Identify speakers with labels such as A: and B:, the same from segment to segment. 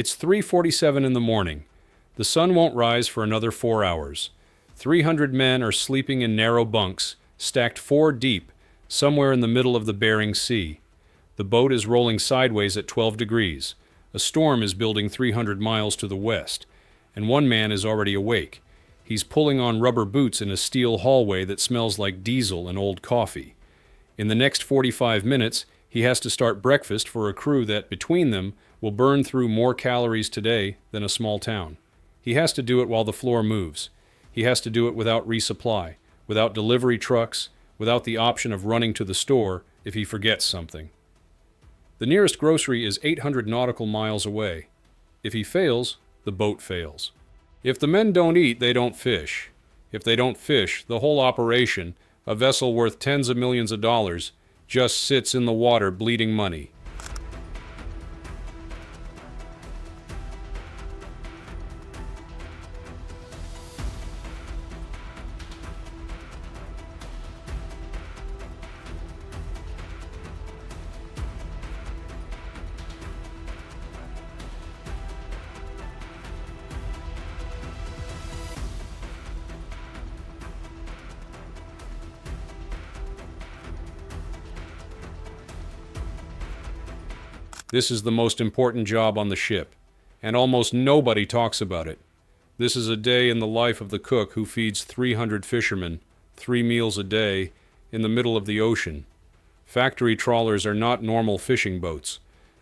A: It's 3:47 in the morning. The sun won't rise for another 4 hours. 300 men are sleeping in narrow bunks, stacked 4 deep, somewhere in the middle of the Bering Sea. The boat is rolling sideways at 12 degrees. A storm is building 300 miles to the west, and one man is already awake. He's pulling on rubber boots in a steel hallway that smells like diesel and old coffee. In the next 45 minutes, he has to start breakfast for a crew that, between them, will burn through more calories today than a small town. He has to do it while the floor moves. He has to do it without resupply, without delivery trucks, without the option of running to the store if he forgets something. The nearest grocery is 800 nautical miles away. If he fails, the boat fails. If the men don't eat, they don't fish. If they don't fish, the whole operation, a vessel worth tens of millions of dollars, just sits in the water bleeding money. This is the most important job on the ship, and almost nobody talks about it. This is a day in the life of the cook who feeds 300 fishermen, 3 meals a day, in the middle of the ocean. Factory trawlers are not normal fishing boats.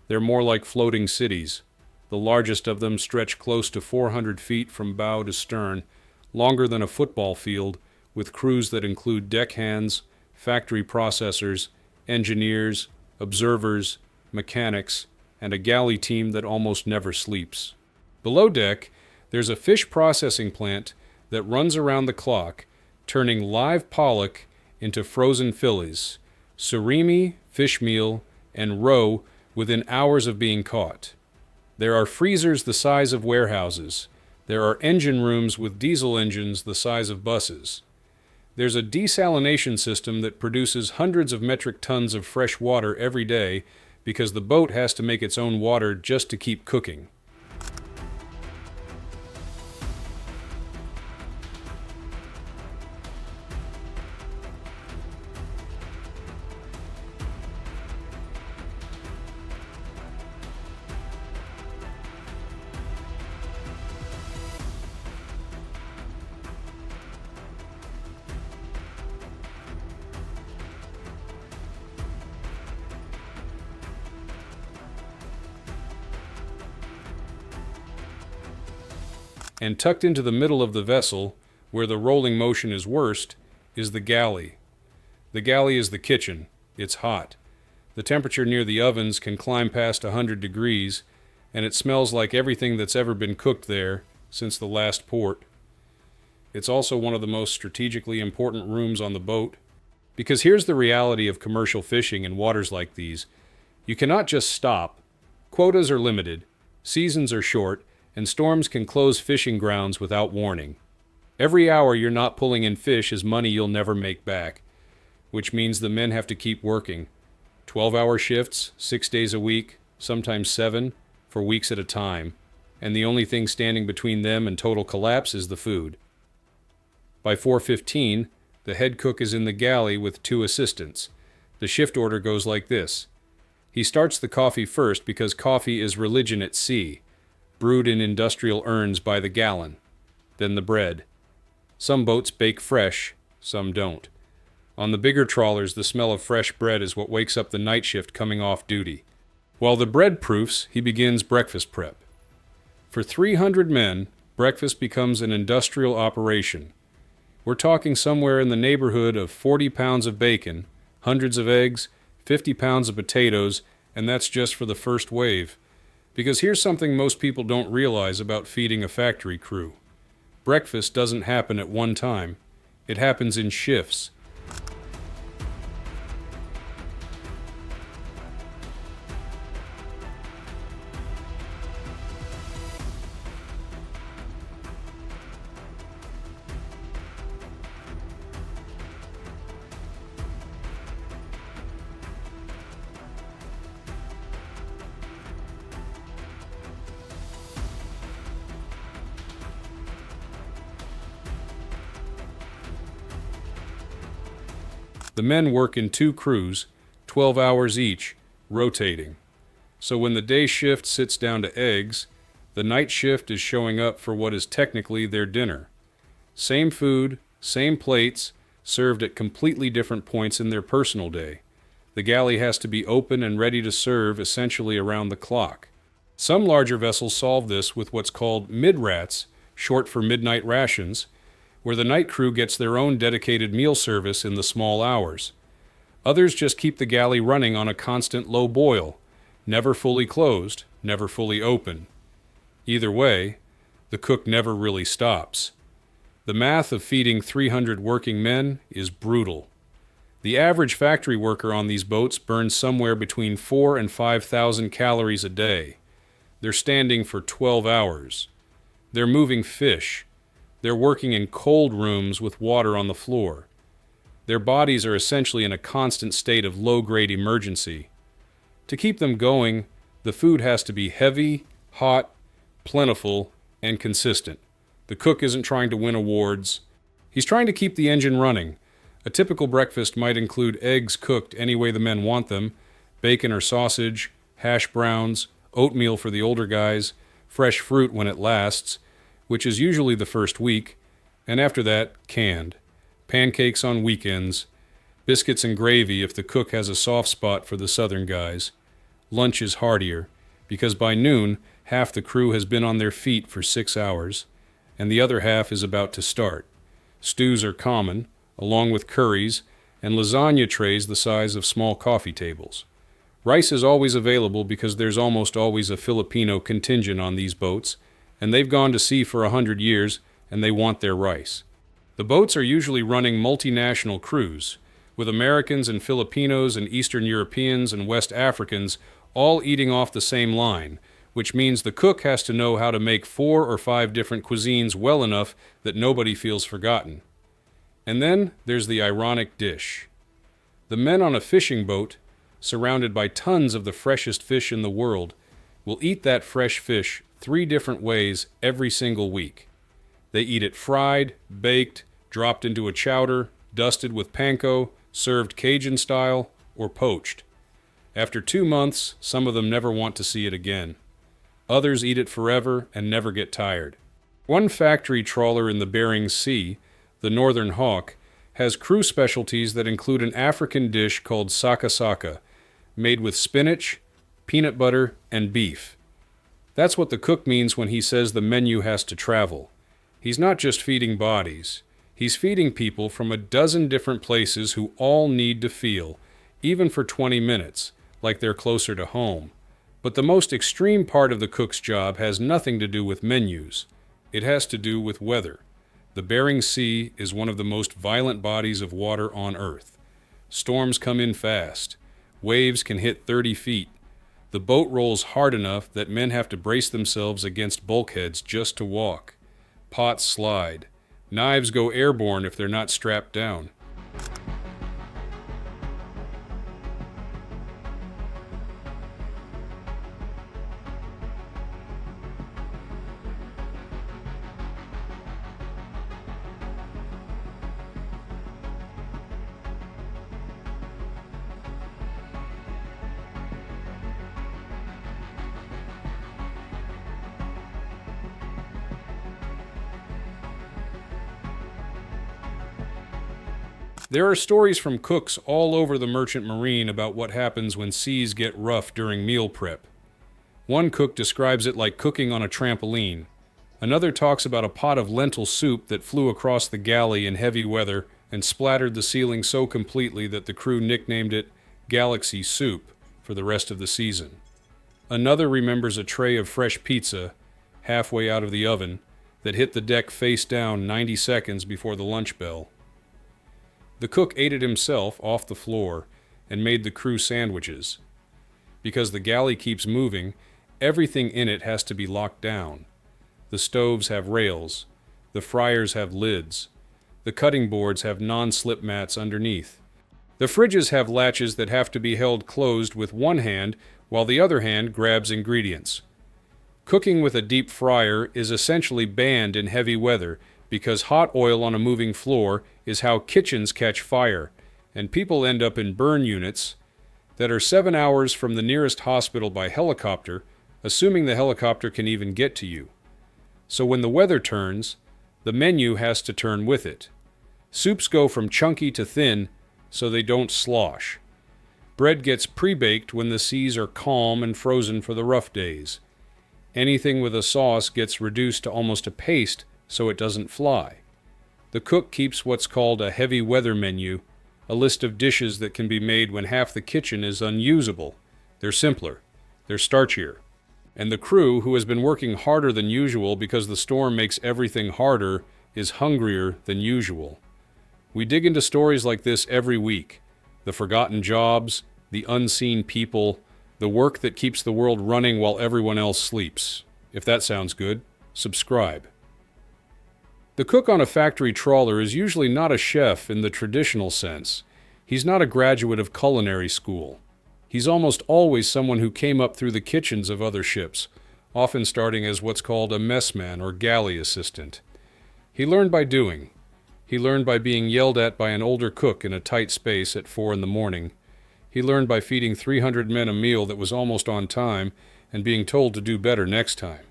A: They're more like floating cities. The largest of them stretch close to 400 feet from bow to stern, longer than a football field, with crews that include deckhands, factory processors, engineers, observers, mechanics, and a galley team that almost never sleeps. Below deck, there's a fish processing plant that runs around the clock, turning live pollock into frozen filets, surimi, fish meal, and roe within hours of being caught. There are freezers the size of warehouses. There are engine rooms with diesel engines the size of buses. There's a desalination system that produces hundreds of metric tons of fresh water every day because the boat has to make its own water just to keep cooking. And tucked into the middle of the vessel, where the rolling motion is worst, is the galley. The galley is the kitchen. It's hot. The temperature near the ovens can climb past 100 degrees, and it smells like everything that's ever been cooked there since the last port. It's also one of the most strategically important rooms on the boat, because here's the reality of commercial fishing in waters like these. You cannot just stop. Quotas are limited, seasons are short, and storms can close fishing grounds without warning. Every hour you're not pulling in fish is money you'll never make back, which means the men have to keep working. 12-hour shifts, 6 days a week, sometimes 7, for weeks at a time, and the only thing standing between them and total collapse is the food. By 4:15, the head cook is in the galley with 2 assistants. The shift order goes like this. He starts the coffee first because coffee is religion at sea, brewed in industrial urns by the gallon. Then the bread. Some boats bake fresh, some don't. On the bigger trawlers, the smell of fresh bread is what wakes up the night shift coming off duty. While the bread proofs, he begins breakfast prep. For 300 men, breakfast becomes an industrial operation. We're talking somewhere in the neighborhood of 40 pounds of bacon, hundreds of eggs, 50 pounds of potatoes, and that's just for the first wave. Because here's something most people don't realize about feeding a factory crew. Breakfast doesn't happen at one time. It happens in shifts. The men work in 2 crews, 12 hours each, rotating. So when the day shift sits down to eggs, the night shift is showing up for what is technically their dinner. Same food, same plates, served at completely different points in their personal day. The galley has to be open and ready to serve essentially around the clock. Some larger vessels solve this with what's called mid-rats, short for midnight rations, where the night crew gets their own dedicated meal service in the small hours. Others just keep the galley running on a constant low boil, never fully closed, never fully open. Either way, the cook never really stops. The math of feeding 300 working men is brutal. The average factory worker on these boats burns somewhere between 4,000 and 5,000 calories a day. They're standing for 12 hours. They're moving fish. They're working in cold rooms with water on the floor. Their bodies are essentially in a constant state of low-grade emergency. To keep them going, the food has to be heavy, hot, plentiful, and consistent. The cook isn't trying to win awards. He's trying to keep the engine running. A typical breakfast might include eggs cooked any way the men want them, bacon or sausage, hash browns, oatmeal for the older guys, fresh fruit when it lasts, which is usually the first week, and after that, canned. Pancakes on weekends, biscuits and gravy if the cook has a soft spot for the southern guys. Lunch is heartier, because by noon, half the crew has been on their feet for 6 hours, and the other half is about to start. Stews are common, along with curries, and lasagna trays the size of small coffee tables. Rice is always available because there's almost always a Filipino contingent on these boats, and they've gone to sea for 100 years, and they want their rice. The boats are usually running multinational crews, with Americans and Filipinos and Eastern Europeans and West Africans all eating off the same line, which means the cook has to know how to make 4 or 5 different cuisines well enough that nobody feels forgotten. And then there's the ironic dish. The men on a fishing boat, surrounded by tons of the freshest fish in the world, will eat that fresh fish 3 different ways every single week. They eat it fried, baked, dropped into a chowder, dusted with panko, served Cajun style, or poached. After 2 months, some of them never want to see it again. Others eat it forever and never get tired. One factory trawler in the Bering Sea, the Northern Hawk, has crew specialties that include an African dish called saka, made with spinach, peanut butter, and beef. That's what the cook means when he says the menu has to travel. He's not just feeding bodies. He's feeding people from a dozen different places who all need to feel, even for 20 minutes, like they're closer to home. But the most extreme part of the cook's job has nothing to do with menus. It has to do with weather. The Bering Sea is one of the most violent bodies of water on Earth. Storms come in fast. Waves can hit 30 feet. The boat rolls hard enough that men have to brace themselves against bulkheads just to walk. Pots slide. Knives go airborne if they're not strapped down. There are stories from cooks all over the merchant marine about what happens when seas get rough during meal prep. One cook describes it like cooking on a trampoline. Another talks about a pot of lentil soup that flew across the galley in heavy weather and splattered the ceiling so completely that the crew nicknamed it Galaxy Soup for the rest of the season. Another remembers a tray of fresh pizza, halfway out of the oven, that hit the deck face down 90 seconds before the lunch bell. The cook ate it himself off the floor and made the crew sandwiches. Because the galley keeps moving, everything in it has to be locked down. The stoves have rails. The fryers have lids. The cutting boards have non-slip mats underneath. The fridges have latches that have to be held closed with one hand while the other hand grabs ingredients. Cooking with a deep fryer is essentially banned in heavy weather because hot oil on a moving floor is how kitchens catch fire, and people end up in burn units that are 7 hours from the nearest hospital by helicopter, assuming the helicopter can even get to you. So when the weather turns, the menu has to turn with it. Soups go from chunky to thin so they don't slosh. Bread gets pre-baked when the seas are calm and frozen for the rough days. Anything with a sauce gets reduced to almost a paste so it doesn't fly. The cook keeps what's called a heavy weather menu, a list of dishes that can be made when half the kitchen is unusable. They're simpler. They're starchier. And the crew, who has been working harder than usual because the storm makes everything harder, is hungrier than usual. We dig into stories like this every week. The forgotten jobs, the unseen people, the work that keeps the world running while everyone else sleeps. If that sounds good, subscribe. The cook on a factory trawler is usually not a chef in the traditional sense. He's not a graduate of culinary school. He's almost always someone who came up through the kitchens of other ships, often starting as what's called a messman or galley assistant. He learned by doing. He learned by being yelled at by an older cook in a tight space at 4 a.m. He learned by feeding 300 men a meal that was almost on time and being told to do better next time.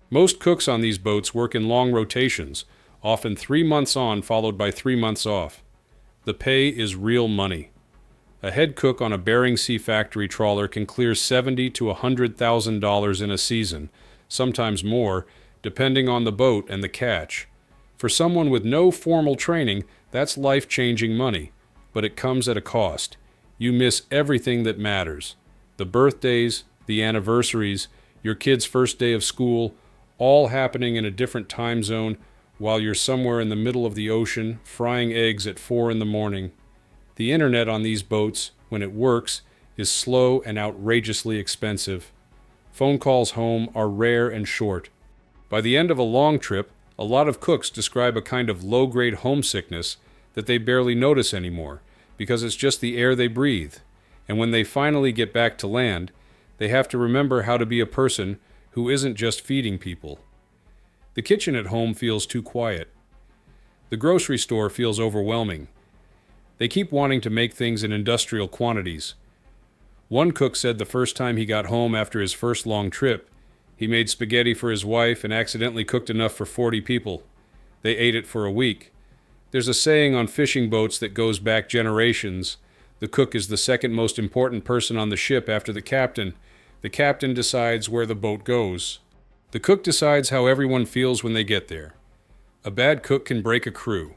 A: Most cooks on these boats work in long rotations, often 3 months on followed by 3 months off. The pay is real money. A head cook on a Bering Sea factory trawler can clear $70,000 to $100,000 in a season, sometimes more, depending on the boat and the catch. For someone with no formal training, that's life-changing money, but it comes at a cost. You miss everything that matters. The birthdays, the anniversaries, your kid's first day of school, all happening in a different time zone while you're somewhere in the middle of the ocean, frying eggs at 4 a.m. The internet on these boats, when it works, is slow and outrageously expensive. Phone calls home are rare and short. By the end of a long trip, a lot of cooks describe a kind of low-grade homesickness that they barely notice anymore, because it's just the air they breathe. And when they finally get back to land, they have to remember how to be a person who isn't just feeding people. The kitchen at home feels too quiet. The grocery store feels overwhelming. They keep wanting to make things in industrial quantities. One cook said the first time he got home after his first long trip, he made spaghetti for his wife and accidentally cooked enough for 40 people. They ate it for a week. There's a saying on fishing boats that goes back generations. The cook is the second most important person on the ship after the captain. The captain decides where the boat goes. The cook decides how everyone feels when they get there. A bad cook can break a crew.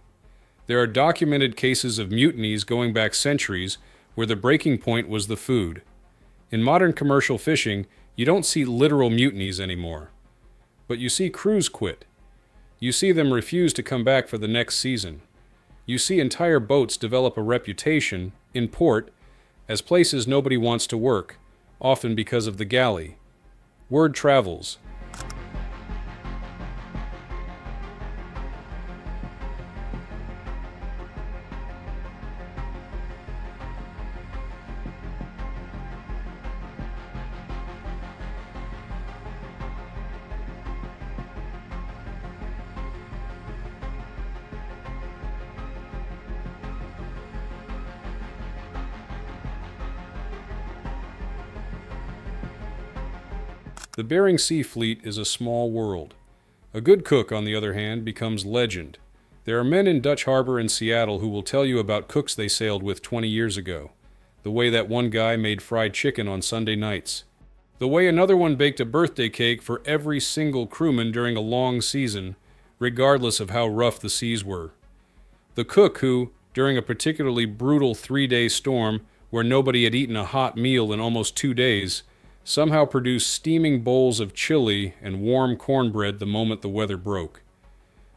A: There are documented cases of mutinies going back centuries where the breaking point was the food. In modern commercial fishing, you don't see literal mutinies anymore. But you see crews quit. You see them refuse to come back for the next season. You see entire boats develop a reputation, in port, as places nobody wants to work, often because of the galley. Word travels. The Bering Sea Fleet is a small world. A good cook, on the other hand, becomes legend. There are men in Dutch Harbor and Seattle who will tell you about cooks they sailed with 20 years ago. The way that one guy made fried chicken on Sunday nights. The way another one baked a birthday cake for every single crewman during a long season, regardless of how rough the seas were. The cook who, during a particularly brutal 3-day storm where nobody had eaten a hot meal in almost 2 days, somehow produced steaming bowls of chili and warm cornbread the moment the weather broke.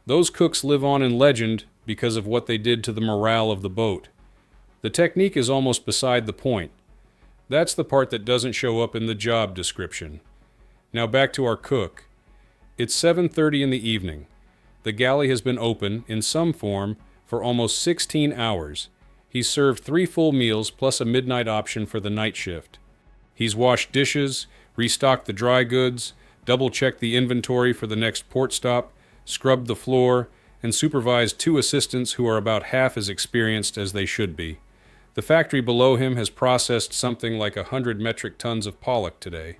A: Those cooks live on in legend because of what they did to the morale of the boat. The technique is almost beside the point. That's the part that doesn't show up in the job description. Now back to our cook. It's 7:30 in the evening. The galley has been open, in some form, for almost 16 hours. He's served 3 full meals plus a midnight option for the night shift. He's washed dishes, restocked the dry goods, double-checked the inventory for the next port stop, scrubbed the floor, and supervised 2 assistants who are about half as experienced as they should be. The factory below him has processed something like 100 metric tons of pollock today.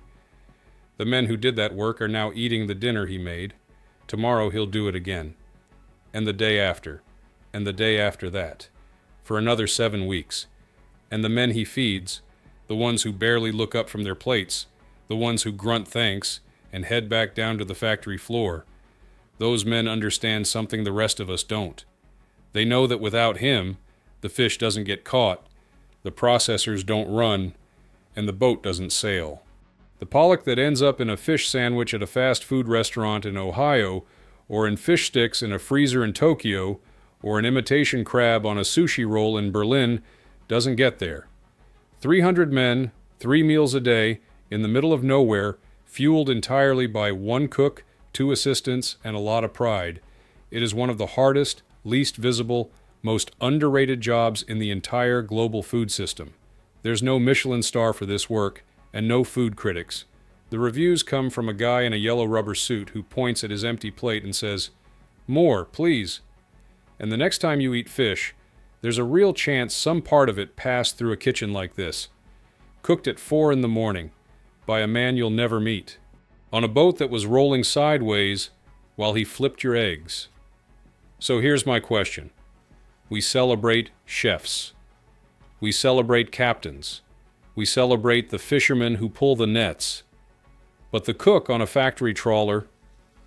A: The men who did that work are now eating the dinner he made. Tomorrow he'll do it again. And the day after. And the day after that. For another 7 weeks. And the men he feeds, the ones who barely look up from their plates, the ones who grunt thanks and head back down to the factory floor, those men understand something the rest of us don't. They know that without him, the fish doesn't get caught, the processors don't run, and the boat doesn't sail. The pollock that ends up in a fish sandwich at a fast food restaurant in Ohio, or in fish sticks in a freezer in Tokyo, or an imitation crab on a sushi roll in Berlin, doesn't get there. 300 men, 3 meals a day, in the middle of nowhere, fueled entirely by 1 cook, 2 assistants, and a lot of pride. It is one of the hardest, least visible, most underrated jobs in the entire global food system. There's no Michelin star for this work, and no food critics. The reviews come from a guy in a yellow rubber suit who points at his empty plate and says, "More, please." And the next time you eat fish, there's a real chance some part of it passed through a kitchen like this, cooked at 4 in the morning, by a man you'll never meet, on a boat that was rolling sideways while he flipped your eggs. So here's my question. We celebrate chefs. We celebrate captains. We celebrate the fishermen who pull the nets. But the cook on a factory trawler,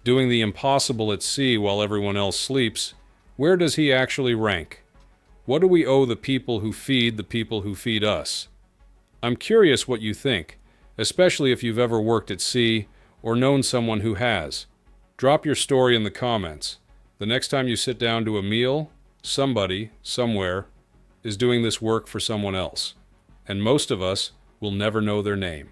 A: doing the impossible at sea while everyone else sleeps, where does he actually rank? What do we owe the people who feed the people who feed us? I'm curious what you think, especially if you've ever worked at sea or known someone who has. Drop your story in the comments. The next time you sit down to a meal, somebody, somewhere, is doing this work for someone else. And most of us will never know their name.